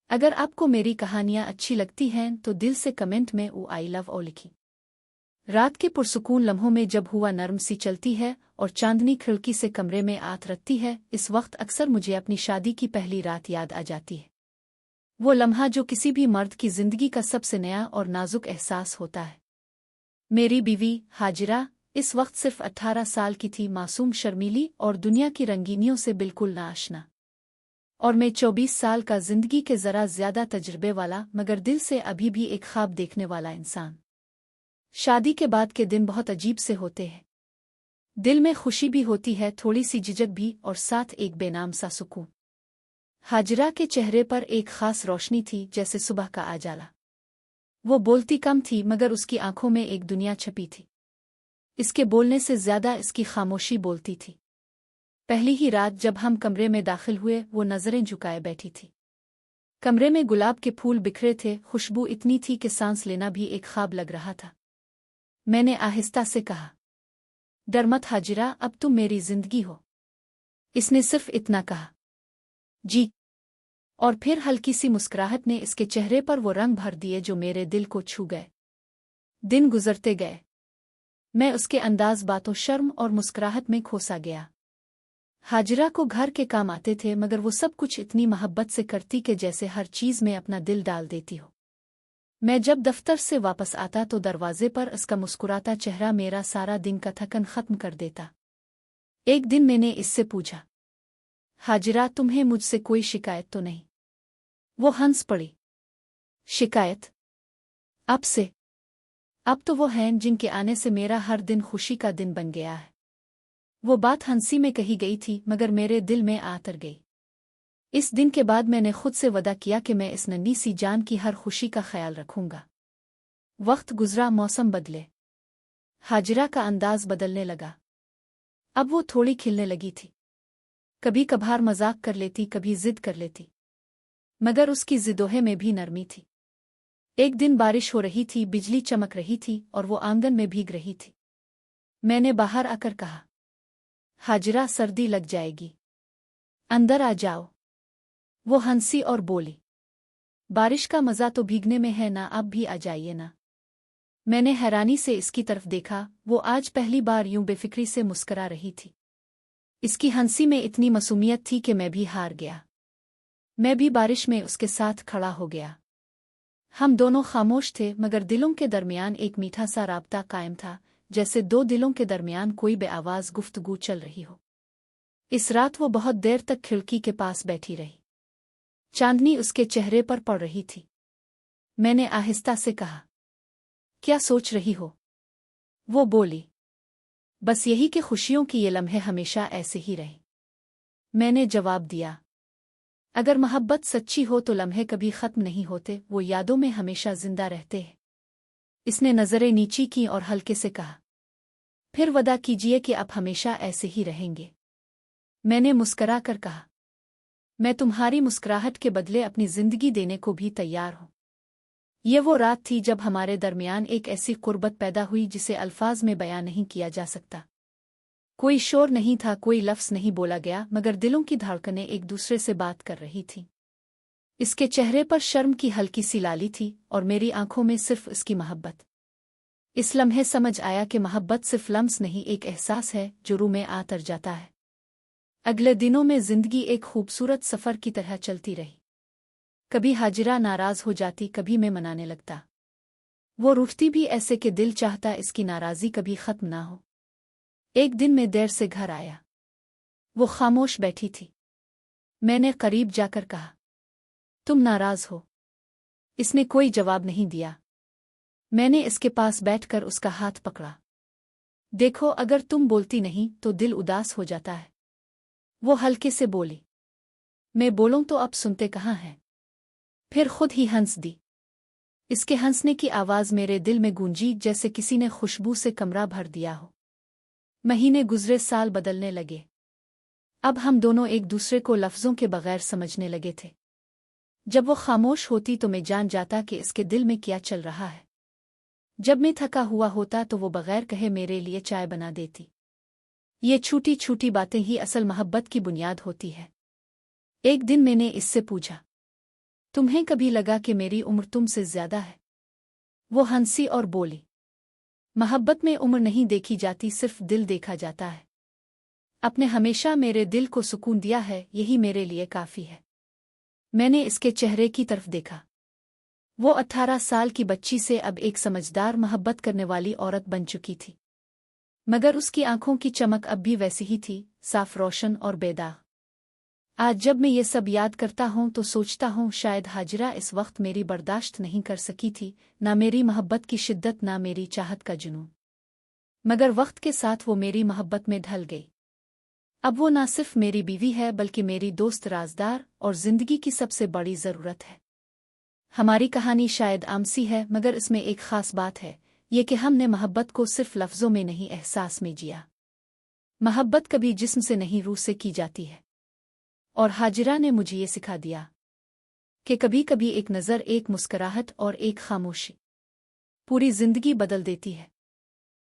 अगर आपको मेरी कहानियाँ अच्छी लगती हैं तो दिल से कमेंट में ओ आई लव ओ लिखी। रात के पुरसुकून लम्हों में जब हुआ नर्म सी चलती है और चांदनी खिड़की से कमरे में आत रखती है, इस वक्त अक्सर मुझे अपनी शादी की पहली रात याद आ जाती है। वो लम्हा जो किसी भी मर्द की जिंदगी का सबसे नया और नाजुक एहसास होता है। मेरी बीवी हाजिरा इस वक्त सिर्फ 18 साल की थी, मासूम, शर्मीली और दुनिया की रंगीनियों से बिल्कुल नाआशना। और मैं 24 साल का, जिंदगी के जरा ज्यादा तजुर्बे वाला, मगर दिल से अभी भी एक ख्वाब देखने वाला इंसान। शादी के बाद के दिन बहुत अजीब से होते हैं। दिल में खुशी भी होती है, थोड़ी सी झिझक भी, और साथ एक बेनाम सा सुकून। हाजिरा के चेहरे पर एक खास रोशनी थी, जैसे सुबह का आजाला। वो बोलती कम थी, मगर उसकी आंखों में एक दुनिया छपी थी। इसके बोलने से ज्यादा इसकी खामोशी बोलती थी। पहली ही रात जब हम कमरे में दाखिल हुए, वो नजरें झुकाए बैठी थी। कमरे में गुलाब के फूल बिखरे थे, खुशबू इतनी थी कि सांस लेना भी एक ख्वाब लग रहा था। मैंने आहिस्ता से कहा, डर मत हाजिरा, अब तुम मेरी जिंदगी हो। इसने सिर्फ इतना कहा, जी। और फिर हल्की सी मुस्कुराहट ने इसके चेहरे पर वो रंग भर दिए जो मेरे दिल को छू गए। दिन गुजरते गए। मैं उसके अंदाज, बातों, शर्म और मुस्कुराहट में खोसा गया। हाजिरा को घर के काम आते थे, मगर वो सब कुछ इतनी मोहब्बत से करती कि जैसे हर चीज में अपना दिल डाल देती हो। मैं जब दफ्तर से वापस आता तो दरवाजे पर उसका मुस्कुराता चेहरा मेरा सारा दिन का थकन खत्म कर देता। एक दिन मैंने इससे पूछा, हाजिरा, तुम्हें मुझसे कोई शिकायत तो नहीं? वो हंस पड़ी, शिकायत? अब से? अब तो वो हैं जिनके आने से मेरा हर दिन खुशी का दिन बन गया है। वो बात हंसी में कही गई थी, मगर मेरे दिल में आतर गई। इस दिन के बाद मैंने खुद से वदा किया कि मैं इस नन्ही सी जान की हर खुशी का ख्याल रखूंगा। वक्त गुजरा, मौसम बदले, हाजिरा का अंदाज बदलने लगा। अब वो थोड़ी खिलने लगी थी। कभी कभार मजाक कर लेती, कभी जिद कर लेती, मगर उसकी जिदोहे में भी नरमी थी। एक दिन बारिश हो रही थी, बिजली चमक रही थी और वो आंगन में भीग रही थी। मैंने बाहर आकर कहा, हाजिरा, सर्दी लग जाएगी, अंदर आ जाओ। वो हंसी और बोली, बारिश का मजा तो भीगने में है ना, अब भी आ जाइए ना। मैंने हैरानी से इसकी तरफ देखा। वो आज पहली बार यूं बेफिक्री से मुस्करा रही थी। इसकी हंसी में इतनी मासूमियत थी कि मैं भी हार गया। मैं भी बारिश में उसके साथ खड़ा हो गया। हम दोनों खामोश थे, मगर दिलों के दरमियान एक मीठा सा राब्ता कायम था, जैसे दो दिलों के दरमियान कोई बेआवाज गुफ्तगू चल रही हो। इस रात वो बहुत देर तक खिड़की के पास बैठी रही। चांदनी उसके चेहरे पर पड़ रही थी। मैंने आहिस्ता से कहा, क्या सोच रही हो? वो बोली, बस यही कि खुशियों की ये लम्हे हमेशा ऐसे ही रहे। मैंने जवाब दिया, अगर मोहब्बत सच्ची हो तो लम्हे कभी खत्म नहीं होते, वो यादों में हमेशा जिंदा रहते हैं। इसने नजरें नीची की और हल्के से कहा, फिर वदा कीजिए कि आप हमेशा ऐसे ही रहेंगे। मैंने मुस्करा कर कहा, मैं तुम्हारी मुस्कुराहट के बदले अपनी जिंदगी देने को भी तैयार हूं। ये वो रात थी जब हमारे दरमियान एक ऐसी कुर्बत पैदा हुई जिसे अल्फाज में बयां नहीं किया जा सकता। कोई शोर नहीं था, कोई लफ्ज़ नहीं बोला गया, मगर दिलों की धड़कनें एक दूसरे से बात कर रही थीं। इसके चेहरे पर शर्म की हल्की सी लाली थी और मेरी आंखों में सिर्फ इसकी मोहब्बत। इस लम्हे समझ आया कि मोहब्बत सिर्फ लम्स नहीं, एक एहसास है जो रूह में आतर जाता है। अगले दिनों में जिंदगी एक खूबसूरत सफर की तरह चलती रही। कभी हाजिरा नाराज हो जाती, कभी मैं मनाने लगता। वो रूठती भी ऐसे कि दिल चाहता इसकी नाराजगी कभी खत्म ना हो। एक दिन मैं देर से घर आया। वो खामोश बैठी थी। मैंने करीब जाकर कहा, तुम नाराज हो? इसने कोई जवाब नहीं दिया। मैंने इसके पास बैठकर उसका हाथ पकड़ा। देखो, अगर तुम बोलती नहीं तो दिल उदास हो जाता है। वो हल्के से बोली, मैं बोलूं तो अब सुनते कहाँ हैं? फिर खुद ही हंस दी। इसके हंसने की आवाज मेरे दिल में गूंजी, जैसे किसी ने खुशबू से कमरा भर दिया हो। महीने गुजरे, साल बदलने लगे। अब हम दोनों एक दूसरे को लफ्जों के बगैर समझने लगे थे। जब वो खामोश होती तो मैं जान जाता कि इसके दिल में क्या चल रहा है। जब मैं थका हुआ होता तो वो बगैर कहे मेरे लिए चाय बना देती। ये छोटी छोटी बातें ही असल मोहब्बत की बुनियाद होती है। एक दिन मैंने इससे पूछा, تمہیں کبھی لگا کہ میری عمر تم سے زیادہ ہے؟ وہ ہنسی اور بولی، محبت میں عمر نہیں دیکھی جاتی، صرف دل دیکھا جاتا ہے۔ اپنے ہمیشہ میرے دل کو سکون دیا ہے، یہی میرے لیے کافی ہے۔ میں نے اس کے چہرے کی طرف دیکھا۔ وہ 18 سال کی بچی سے اب ایک سمجھدار محبت کرنے والی عورت بن چکی تھی، مگر اس کی آنکھوں کی چمک اب بھی ویسی ہی تھی، صاف، روشن اور بے داغ۔ آج جب میں یہ سب یاد کرتا ہوں تو سوچتا ہوں شاید ہاجرہ اس وقت میری برداشت نہیں کر سکی تھی، نہ میری محبت کی شدت، نہ میری چاہت کا جنون، مگر وقت کے ساتھ وہ میری محبت میں ڈھل گئی۔ اب وہ نہ صرف میری بیوی ہے بلکہ میری دوست، رازدار اور زندگی کی سب سے بڑی ضرورت ہے۔ ہماری کہانی شاید عام سی ہے، مگر اس میں ایک خاص بات ہے، یہ کہ ہم نے محبت کو صرف لفظوں میں نہیں، احساس میں جیا۔ محبت کبھی جسم سے نہیں، روح سے کی جاتی ہے، اور ہاجرہ نے مجھے یہ سکھا دیا کہ کبھی کبھی ایک نظر، ایک مسکراہٹ اور ایک خاموشی پوری زندگی بدل دیتی ہے۔